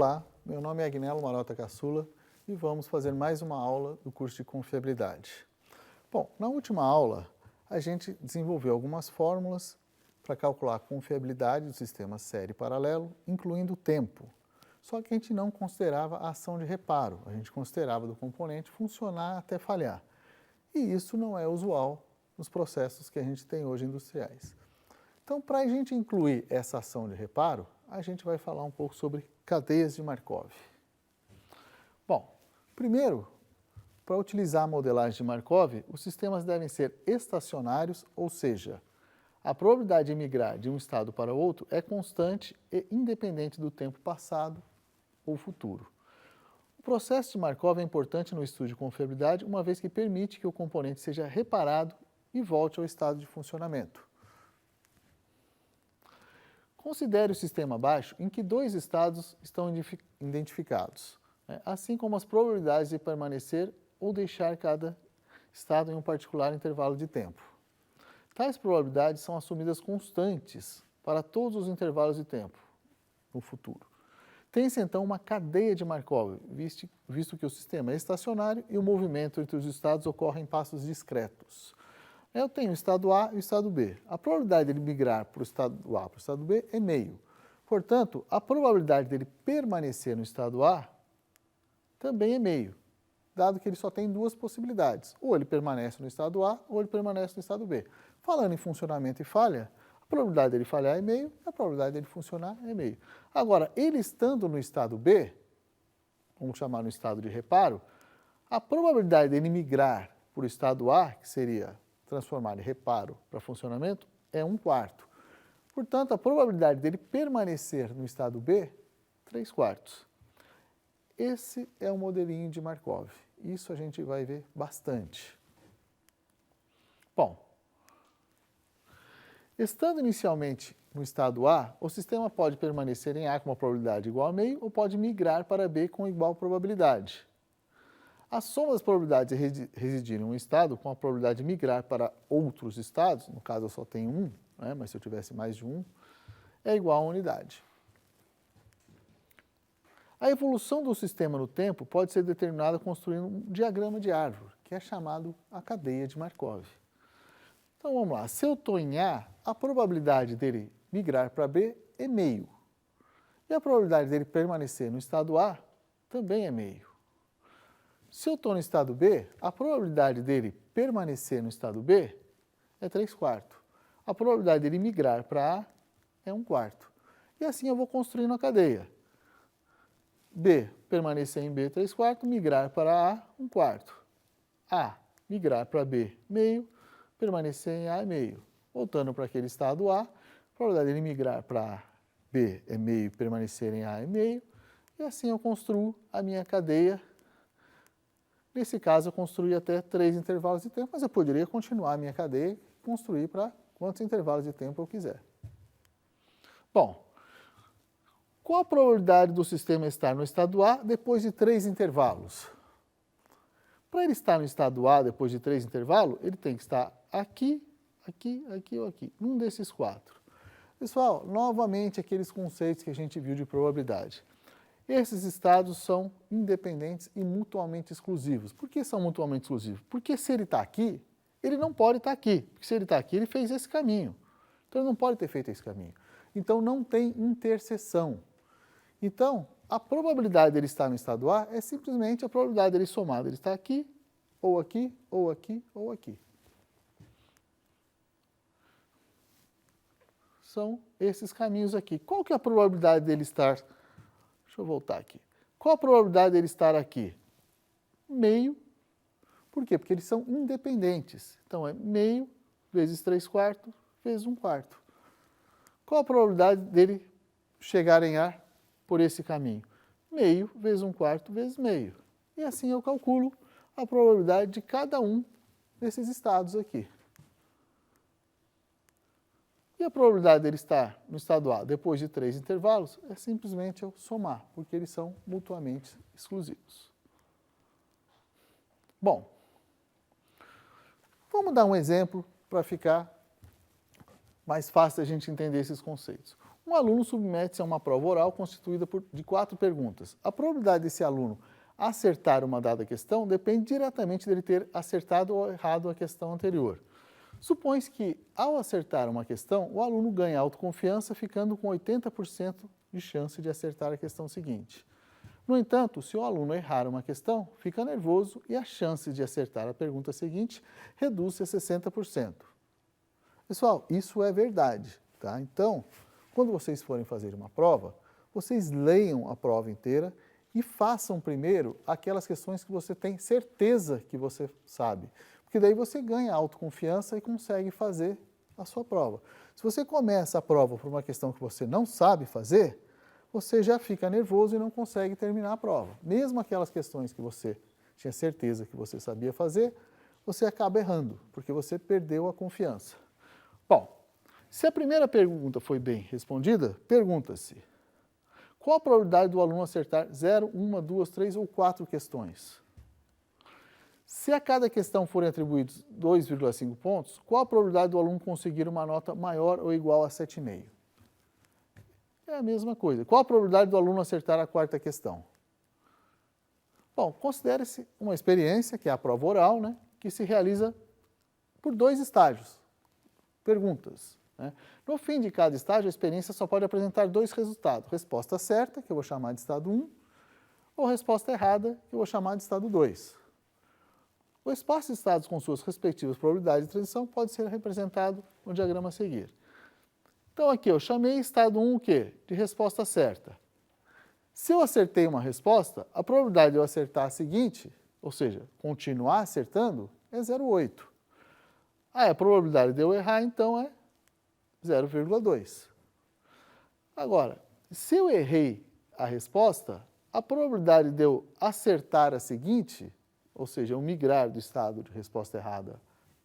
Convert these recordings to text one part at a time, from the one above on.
Olá, meu nome é Agnello Marota Caçula e vamos fazer mais uma aula do curso de Confiabilidade. Bom, na última aula a gente desenvolveu algumas fórmulas para calcular a confiabilidade do sistema série paralelo, incluindo o tempo. Só que a gente não considerava a ação de reparo, a gente considerava do componente funcionar até falhar. E isso não é usual nos processos que a gente tem hoje industriais. Então, para a gente incluir essa ação de reparo, a gente vai falar um pouco sobre cadeias de Markov. Bom, primeiro, para utilizar a modelagem de Markov, os sistemas devem ser estacionários, ou seja, a probabilidade de migrar de um estado para outro é constante e independente do tempo passado ou futuro. O processo de Markov é importante no estudo de confiabilidade, uma vez que permite que o componente seja reparado e volte ao estado de funcionamento. Considere o sistema abaixo em que dois estados estão identificados, assim como as probabilidades de permanecer ou deixar cada estado em um particular intervalo de tempo. Tais probabilidades são assumidas constantes para todos os intervalos de tempo no futuro. Tem-se então uma cadeia de Markov, visto que o sistema é estacionário e o movimento entre os estados ocorre em passos discretos. Eu tenho o estado A e o estado B. A probabilidade dele migrar para o estado A para o estado B é meio. Portanto, a probabilidade dele permanecer no estado A também é meio, dado que ele só tem duas possibilidades. Ou ele permanece no estado A, ou ele permanece no estado B. Falando em funcionamento e falha, a probabilidade dele falhar é meio, a probabilidade dele funcionar é meio. Agora, ele estando no estado B, vamos chamar no estado de reparo, a probabilidade dele migrar para o estado A, que seria transformar de reparo para funcionamento, é 1/4. Portanto, a probabilidade dele permanecer no estado B, 3/4. Esse é o modelinho de Markov. Isso a gente vai ver bastante. Bom, estando inicialmente no estado A, o sistema pode permanecer em A com uma probabilidade igual a meio ou pode migrar para B com igual probabilidade. A soma das probabilidades de residir em um estado com a probabilidade de migrar para outros estados, no caso eu só tenho um, mas se eu tivesse mais de um, é igual a unidade. A evolução do sistema no tempo pode ser determinada construindo um diagrama de árvore, que é chamado a cadeia de Markov. Então vamos lá, se eu estou em A, a probabilidade dele migrar para B é meio. E a probabilidade dele permanecer no estado A também é meio. Se eu estou no estado B, a probabilidade dele permanecer no estado B é 3/4. A probabilidade dele migrar para A é 1/4. E assim eu vou construindo a cadeia. B, permanecer em B, 3/4, migrar para A, 1/4. A, migrar para B, meio, permanecer em A é meio. Voltando para aquele estado A, a probabilidade dele migrar para B é meio, permanecer em A é meio. E assim eu construo a minha cadeia. Nesse caso, eu construí até 3 intervalos de tempo, mas eu poderia continuar a minha cadeia e construir para quantos intervalos de tempo eu quiser. Bom, qual a probabilidade do sistema estar no estado A depois de 3 intervalos? Para ele estar no estado A depois de 3 intervalos, ele tem que estar aqui, aqui, aqui ou aqui, num desses 4. Pessoal, novamente aqueles conceitos que a gente viu de probabilidade. Esses estados são independentes e mutuamente exclusivos. Por que são mutuamente exclusivos? Porque se ele está aqui, ele não pode estar aqui. Porque se ele está aqui, ele fez esse caminho. Então, ele não pode ter feito esse caminho. Então, não tem interseção. Então, a probabilidade dele estar no estado A é simplesmente a probabilidade dele somar. Ele está aqui, ou aqui, ou aqui, ou aqui. São esses caminhos aqui. Qual que é a probabilidade dele estar... Deixa eu voltar aqui. Qual a probabilidade dele estar aqui? Meio. Por quê? Porque eles são independentes. Então, é meio vezes 3/4 vezes 1/4. Qual a probabilidade dele chegar em A por esse caminho? Meio vezes 1/4 vezes meio. E assim eu calculo a probabilidade de cada um desses estados aqui. E a probabilidade dele estar no estado A depois de 3 intervalos é simplesmente eu somar, porque eles são mutuamente exclusivos. Bom, vamos dar um exemplo para ficar mais fácil a gente entender esses conceitos. Um aluno submete-se a uma prova oral constituída de 4 perguntas. A probabilidade desse aluno acertar uma dada questão depende diretamente dele ter acertado ou errado a questão anterior. Supõe-se que, ao acertar uma questão, o aluno ganha autoconfiança, ficando com 80% de chance de acertar a questão seguinte. No entanto, se o aluno errar uma questão, fica nervoso e a chance de acertar a pergunta seguinte reduz-se a 60%. Pessoal, isso é verdade, tá? Então, quando vocês forem fazer uma prova, vocês leiam a prova inteira e façam primeiro aquelas questões que você tem certeza que você sabe. Porque daí você ganha autoconfiança e consegue fazer a sua prova. Se você começa a prova por uma questão que você não sabe fazer, você já fica nervoso e não consegue terminar a prova. Mesmo aquelas questões que você tinha certeza que você sabia fazer, você acaba errando, porque você perdeu a confiança. Bom, se a primeira pergunta foi bem respondida, pergunta-se: qual a probabilidade do aluno acertar 0, 1, 2, 3 ou 4 questões? Se a cada questão forem atribuídos 2,5 pontos, qual a probabilidade do aluno conseguir uma nota maior ou igual a 7,5? É a mesma coisa. Qual a probabilidade do aluno acertar a 4ª questão? Bom, considere-se uma experiência, que é a prova oral, né, que se realiza por 2 estágios. Perguntas. Né? No fim de cada estágio, a experiência só pode apresentar 2 resultados. Resposta certa, que eu vou chamar de estado 1, ou resposta errada, que eu vou chamar de estado 2. O espaço de estados com suas respectivas probabilidades de transição pode ser representado no diagrama a seguir. Então aqui eu chamei estado 1 o quê? De resposta certa. Se eu acertei uma resposta, a probabilidade de eu acertar a seguinte, ou seja, continuar acertando, é 0,8. A probabilidade de eu errar, então, é 0,2. Agora, se eu errei a resposta, a probabilidade de eu acertar a seguinte, ou seja, eu migrar do estado de resposta errada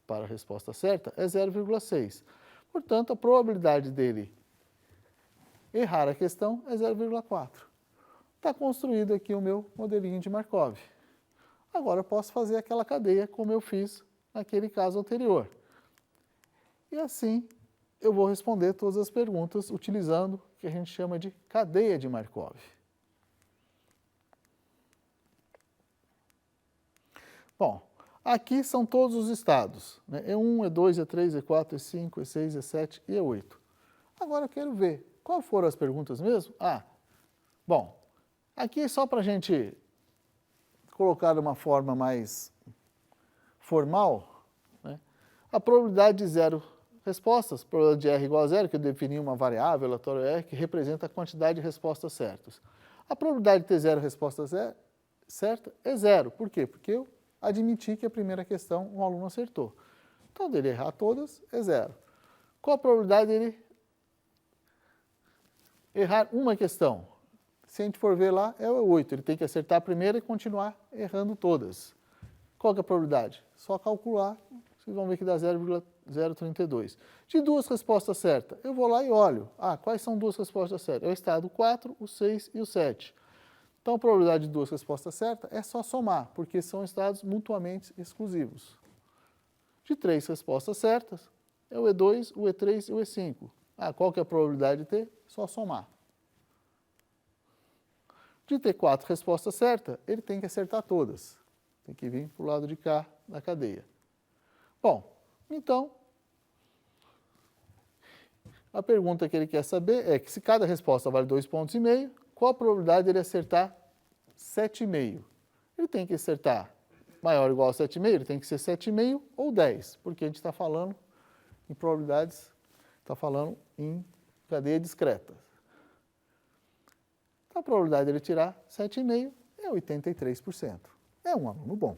para a resposta certa, é 0,6. Portanto, a probabilidade dele errar a questão é 0,4. Está construído aqui o meu modelinho de Markov. Agora eu posso fazer aquela cadeia como eu fiz naquele caso anterior. E assim eu vou responder todas as perguntas utilizando o que a gente chama de cadeia de Markov. Bom, aqui são todos os estados, né? E1, E2, E3, E4, E5, E6, E7 e E8. Agora eu quero ver quais foram as perguntas mesmo. Bom, aqui é só para a gente colocar de uma forma mais formal, né? A probabilidade de 0 respostas, probabilidade de R igual a 0, que eu defini uma variável aleatória R, que representa a quantidade de respostas certas. A probabilidade de ter 0 respostas certa é 0. Por quê? Porque eu admiti que a primeira questão um aluno acertou. Então, dele errar todas é 0. Qual a probabilidade dele errar uma questão? Se a gente for ver lá, é 8. Ele tem que acertar a primeira e continuar errando todas. Qual que é a probabilidade? Só calcular, vocês vão ver que dá 0,032. De 2 respostas certas, eu vou lá e olho. Quais são 2 respostas certas? É o estado 4, o 6 e o 7. Então, a probabilidade de 2 respostas certas é só somar, porque são estados mutuamente exclusivos. De 3 respostas certas, é o E2, o E3 e o E5. Qual que é a probabilidade de ter? Só somar. De ter 4 respostas certas, ele tem que acertar todas. Tem que vir para o lado de cá da cadeia. Bom, então, a pergunta que ele quer saber é que se cada resposta vale 2,5 pontos, qual a probabilidade dele acertar 7,5? Ele tem que acertar maior ou igual a 7,5, ele tem que ser 7,5 ou 10, porque a gente está falando em probabilidades, está falando em cadeia discreta. Então, a probabilidade dele tirar 7,5 é 83%. É um aluno bom.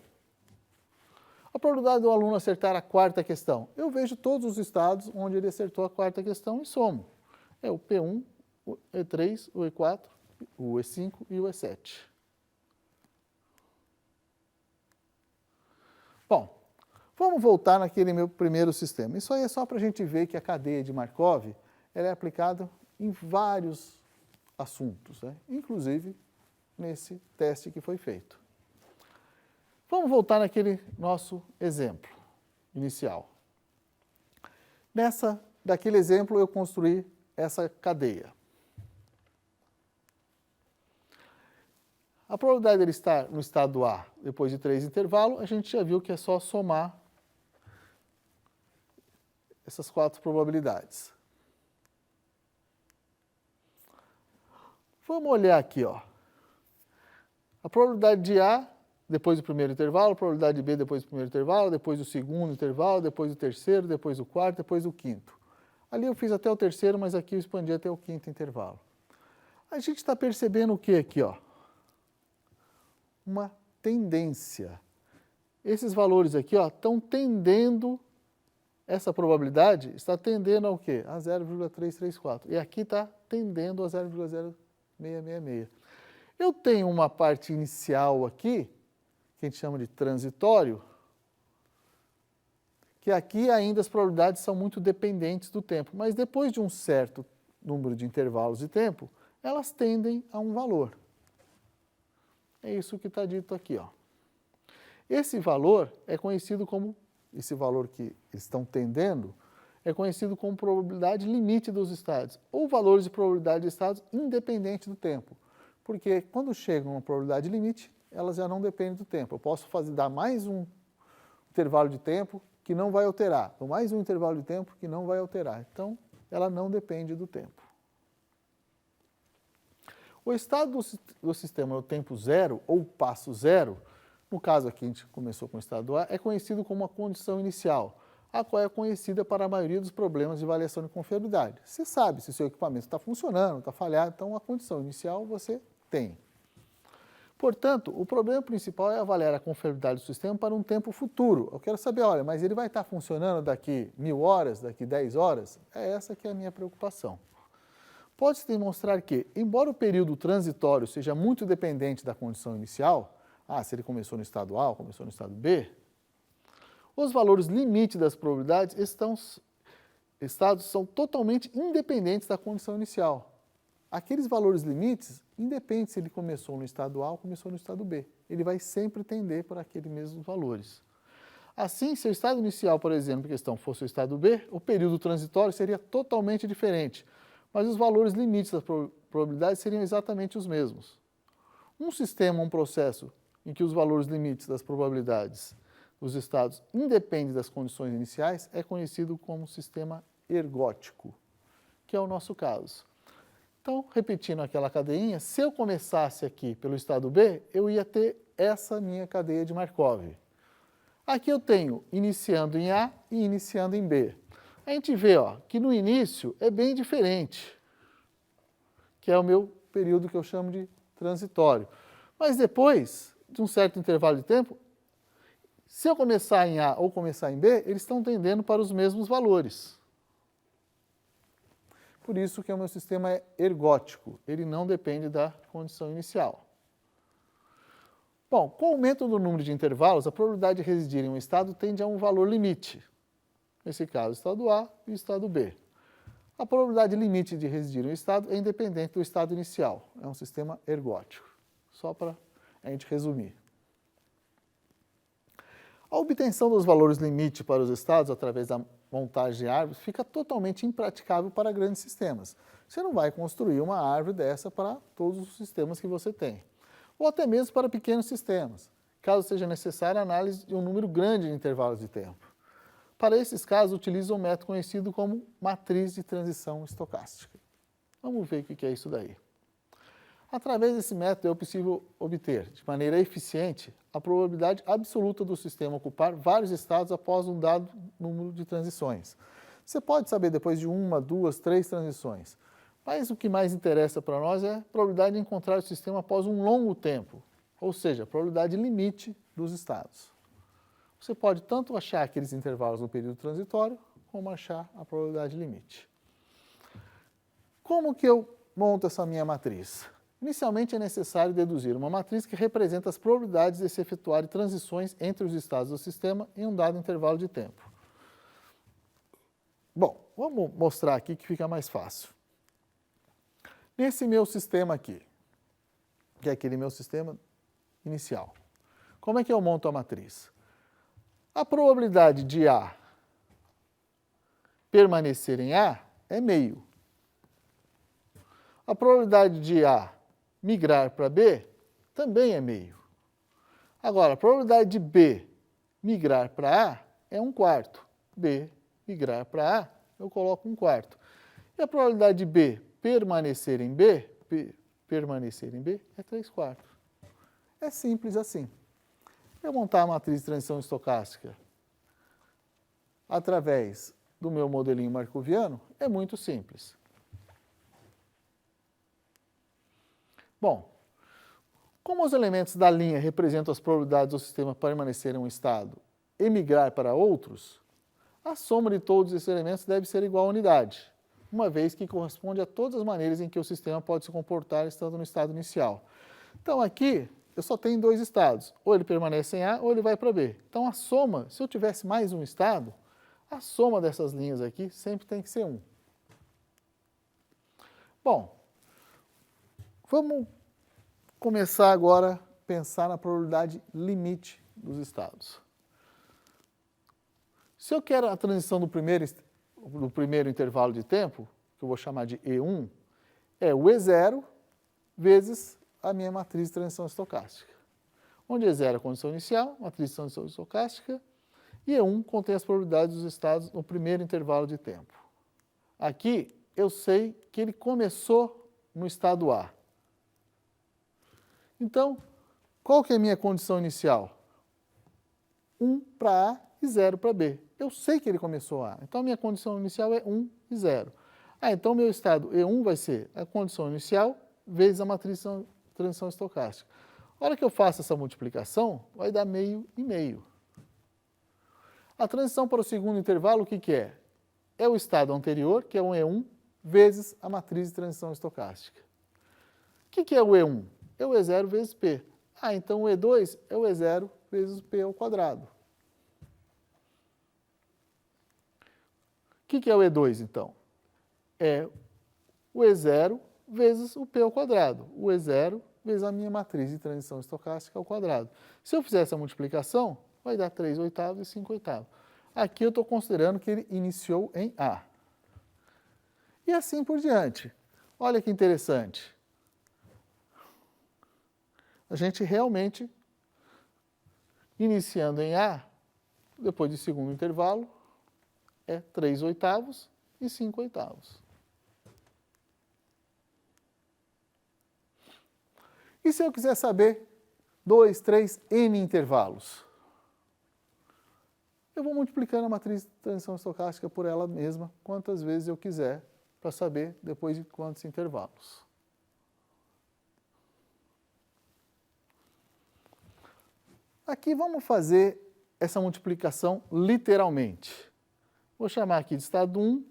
A probabilidade do aluno acertar a 4ª questão. Eu vejo todos os estados onde ele acertou a 4ª questão e somo. É o P1, o E3, o E4, o E5 e o E7. Bom, vamos voltar naquele meu primeiro sistema. Isso aí é só para a gente ver que a cadeia de Markov ela é aplicada em vários assuntos, né? Inclusive nesse teste que foi feito. Vamos voltar naquele nosso exemplo inicial. Daquele exemplo eu construí essa cadeia. A probabilidade dele estar no estado A depois de 3 intervalos, a gente já viu que é só somar essas 4 probabilidades. Vamos olhar aqui, ó. A probabilidade de A depois do primeiro intervalo, a probabilidade de B depois do primeiro intervalo, depois do segundo intervalo, depois do terceiro, depois do quarto, depois do quinto. Ali eu fiz até o terceiro, mas aqui eu expandi até o quinto intervalo. A gente está percebendo o que aqui, ó? Uma tendência. Esses valores aqui, ó, estão tendendo, essa probabilidade está tendendo ao quê? A 0,334. E aqui está tendendo a 0,0666. Eu tenho uma parte inicial aqui, que a gente chama de transitório, que aqui ainda as probabilidades são muito dependentes do tempo, mas depois de um certo número de intervalos de tempo, elas tendem a um valor. É isso que está dito aqui, ó. Esse valor é conhecido como, esse valor que eles estão tendendo, é conhecido como probabilidade limite dos estados, ou valores de probabilidade de estados independente do tempo. Porque quando chegam a uma probabilidade limite, elas já não dependem do tempo. Eu posso dar mais um intervalo de tempo que não vai alterar, ou mais um intervalo de tempo que não vai alterar. Então, ela não depende do tempo. O estado do sistema no tempo zero, ou passo zero, no caso aqui a gente começou com o estado A, é conhecido como a condição inicial, a qual é conhecida para a maioria dos problemas de avaliação de confiabilidade. Você sabe se o seu equipamento está funcionando, está falhado, então a condição inicial você tem. Portanto, o problema principal é avaliar a confiabilidade do sistema para um tempo futuro. Eu quero saber, olha, mas ele vai estar funcionando daqui 1000 horas, daqui 10 horas? É essa que é a minha preocupação. Pode-se demonstrar que, embora o período transitório seja muito dependente da condição inicial, se ele começou no estado A ou começou no estado B, os valores limite das probabilidades estados são totalmente independentes da condição inicial. Aqueles valores limites, independe se ele começou no estado A ou começou no estado B. Ele vai sempre tender para aqueles mesmos valores. Assim, se o estado inicial, por exemplo, em questão fosse o estado B, o período transitório seria totalmente diferente, mas os valores limites das probabilidades seriam exatamente os mesmos. Um sistema, um processo em que os valores limites das probabilidades dos estados independem das condições iniciais é conhecido como sistema ergótico, que é o nosso caso. Então, repetindo aquela cadeinha, se eu começasse aqui pelo estado B, eu ia ter essa minha cadeia de Markov. Aqui eu tenho iniciando em A e iniciando em B. A gente vê que no início é bem diferente, que é o meu período que eu chamo de transitório. Mas depois de um certo intervalo de tempo, se eu começar em A ou começar em B, eles estão tendendo para os mesmos valores. Por isso que o meu sistema é ergótico, ele não depende da condição inicial. Bom, com o aumento do número de intervalos, a probabilidade de residir em um estado tende a um valor limite. Nesse caso, o estado A e o estado B. A probabilidade limite de residir em um estado é independente do estado inicial. É um sistema ergótico. Só para a gente resumir. A obtenção dos valores limite para os estados através da montagem de árvores fica totalmente impraticável para grandes sistemas. Você não vai construir uma árvore dessa para todos os sistemas que você tem. Ou até mesmo para pequenos sistemas, caso seja necessária a análise de um número grande de intervalos de tempo. Para esses casos, utiliza um método conhecido como matriz de transição estocástica. Vamos ver o que é isso daí. Através desse método é possível obter, de maneira eficiente, a probabilidade absoluta do sistema ocupar vários estados após um dado número de transições. Você pode saber depois de 1, 2, 3 transições, mas o que mais interessa para nós é a probabilidade de encontrar o sistema após um longo tempo, ou seja, a probabilidade limite dos estados. Você pode tanto achar aqueles intervalos no período transitório, como achar a probabilidade limite. Como que eu monto essa minha matriz? Inicialmente é necessário deduzir uma matriz que representa as probabilidades de se efetuarem transições entre os estados do sistema em um dado intervalo de tempo. Bom, vamos mostrar aqui que fica mais fácil. Nesse meu sistema aqui, que é aquele meu sistema inicial, como é que eu monto a matriz? A probabilidade de A permanecer em A é meio. A probabilidade de A migrar para B também é meio. Agora, a probabilidade de B migrar para A é 1/4. B migrar para A, eu coloco 1/4. E a probabilidade de B permanecer em B é 3/4. É simples assim. Eu montar a matriz de transição estocástica através do meu modelinho marcoviano é muito simples. Bom, como os elementos da linha representam as probabilidades do sistema permanecer em um estado e migrar para outros, a soma de todos esses elementos deve ser igual à unidade, uma vez que corresponde a todas as maneiras em que o sistema pode se comportar estando no estado inicial. Então aqui eu só tenho dois estados, ou ele permanece em A ou ele vai para B. Então a soma, se eu tivesse mais um estado, a soma dessas linhas aqui sempre tem que ser 1. Bom, vamos começar agora a pensar na probabilidade limite dos estados. Se eu quero a transição do primeiro intervalo de tempo, que eu vou chamar de E1, é o E0 vezes a minha matriz de transição estocástica. Onde E0 é a condição inicial, matriz de transição estocástica, e E1 contém as probabilidades dos estados no primeiro intervalo de tempo. Aqui eu sei que ele começou no estado A. Então, qual que é a minha condição inicial? 1 para A e 0 para B. Eu sei que ele começou A, então a minha condição inicial é 1 e 0. Então meu estado E1 vai ser a condição inicial vezes a matriz de transição estocástica. A hora que eu faço essa multiplicação, vai dar meio e meio. A transição para o segundo intervalo, o que que é? É o estado anterior, que é um E1, vezes a matriz de transição estocástica. O que que é o E1? É o E0 vezes P. Então o E2 é o E0 vezes P ao quadrado. O que que é o E2, então? É o E0 vezes o P ao quadrado. O E0 vezes a minha matriz de transição estocástica ao quadrado. Se eu fizer essa multiplicação, vai dar 3/8 e 5/8. Aqui eu estou considerando que ele iniciou em A. E assim por diante. Olha que interessante. A gente realmente, iniciando em A, depois do segundo intervalo, é 3/8 e 5/8. E se eu quiser saber 2, 3, N intervalos? Eu vou multiplicando a matriz de transição estocástica por ela mesma, quantas vezes eu quiser, para saber depois de quantos intervalos. Aqui vamos fazer essa multiplicação literalmente. Vou chamar aqui de estado 1,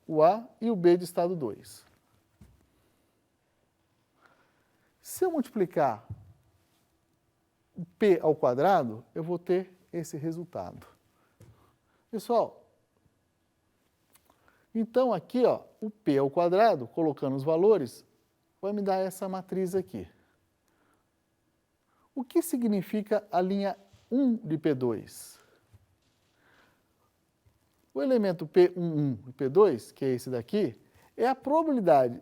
o A, e o B de estado 2. Se eu multiplicar o P ao quadrado, eu vou ter esse resultado. Pessoal, então aqui, ó, o P ao quadrado, colocando os valores, vai me dar essa matriz aqui. O que significa a linha 1 de P2? O elemento P11 e P2, que é esse daqui, é a probabilidade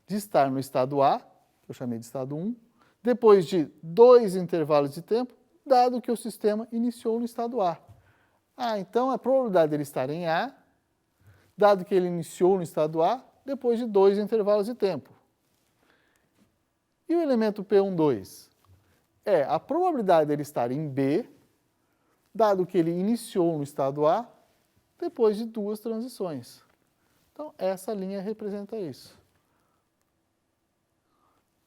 de estar no estado A, que eu chamei de estado 1, depois de 2 intervalos de tempo, dado que o sistema iniciou no estado A. Então a probabilidade dele estar em A, dado que ele iniciou no estado A, depois de 2 intervalos de tempo. E o elemento P12? É a probabilidade dele estar em B, dado que ele iniciou no estado A, depois de 2 transições. Então, essa linha representa isso.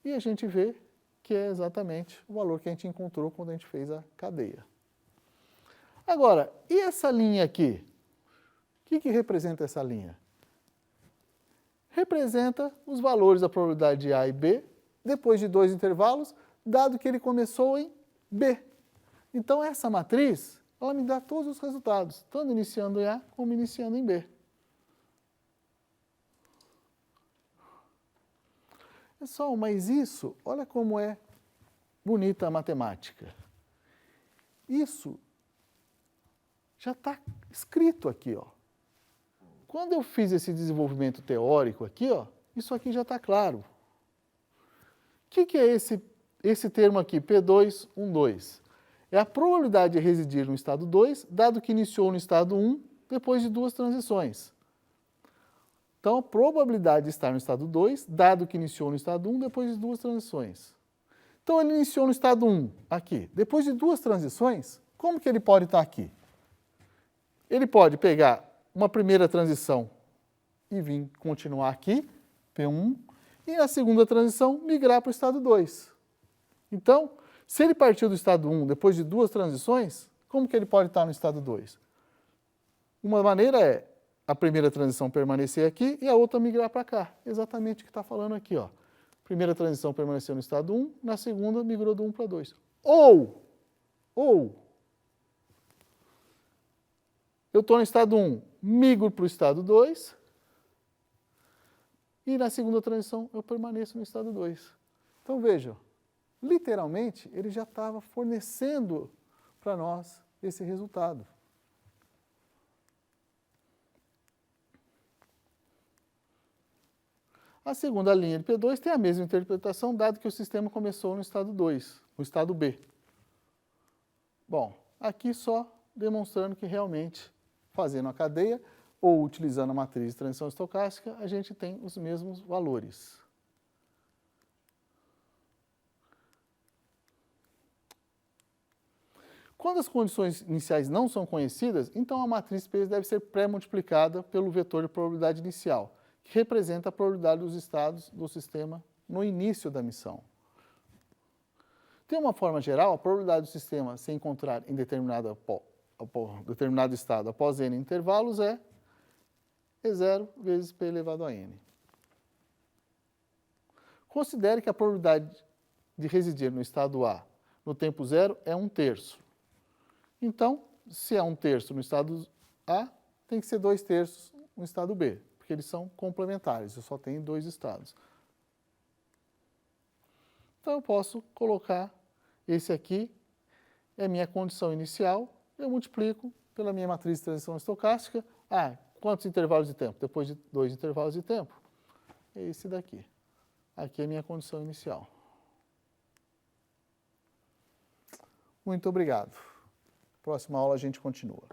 E a gente vê que é exatamente o valor que a gente encontrou quando a gente fez a cadeia. Agora, e essa linha aqui? O que representa essa linha? Representa os valores da probabilidade de A e B, depois de 2 intervalos, dado que ele começou em B. Então, essa matriz, ela me dá todos os resultados, tanto iniciando em A como iniciando em B. Pessoal, mas isso, olha como é bonita a matemática. Isso já está escrito aqui, ó. Quando eu fiz esse desenvolvimento teórico aqui, ó, isso aqui já está claro. O que é esse termo aqui, P2, 1, 2? É a probabilidade de residir no estado 2, dado que iniciou no estado 1, depois de duas transições. Então, a probabilidade de estar no estado 2, dado que iniciou no estado 1, depois de duas transições. Então, ele iniciou no estado 1, aqui. Depois de duas transições, como que ele pode estar aqui? Ele pode pegar uma primeira transição e vir continuar aqui, P1, e na segunda transição migrar para o estado 2. Então, se ele partiu do estado 1 depois de duas transições, como que ele pode estar no estado 2? Uma maneira é a primeira transição permanecer aqui e a outra migrar para cá. Exatamente o que está falando aqui, ó. Primeira transição permaneceu no estado 1, na segunda migrou do 1 para 2. Ou, eu estou no estado 1, migro para o estado 2, e na segunda transição eu permaneço no estado 2. Então veja, literalmente ele já estava fornecendo para nós esse resultado. A segunda linha de P2 tem a mesma interpretação, dado que o sistema começou no estado 2, no estado B. Bom, aqui só demonstrando que realmente, fazendo a cadeia ou utilizando a matriz de transição estocástica, a gente tem os mesmos valores. Quando as condições iniciais não são conhecidas, então a matriz P deve ser pré-multiplicada pelo vetor de probabilidade inicial, que representa a probabilidade dos estados do sistema no início da missão. De uma forma geral, a probabilidade do sistema se encontrar em determinado estado após n intervalos é E0 vezes P elevado a n. Considere que a probabilidade de residir no estado A no tempo zero é 1/3. Então, se é 1/3 no estado A, tem que ser 2/3 no estado B, porque eles são complementares, eu só tenho dois estados. Então, eu posso colocar esse aqui, é minha condição inicial, eu multiplico pela minha matriz de transição estocástica. Quantos intervalos de tempo? Depois de 2 intervalos de tempo. É esse daqui. Aqui é a minha condição inicial. Muito obrigado. Próxima aula a gente continua.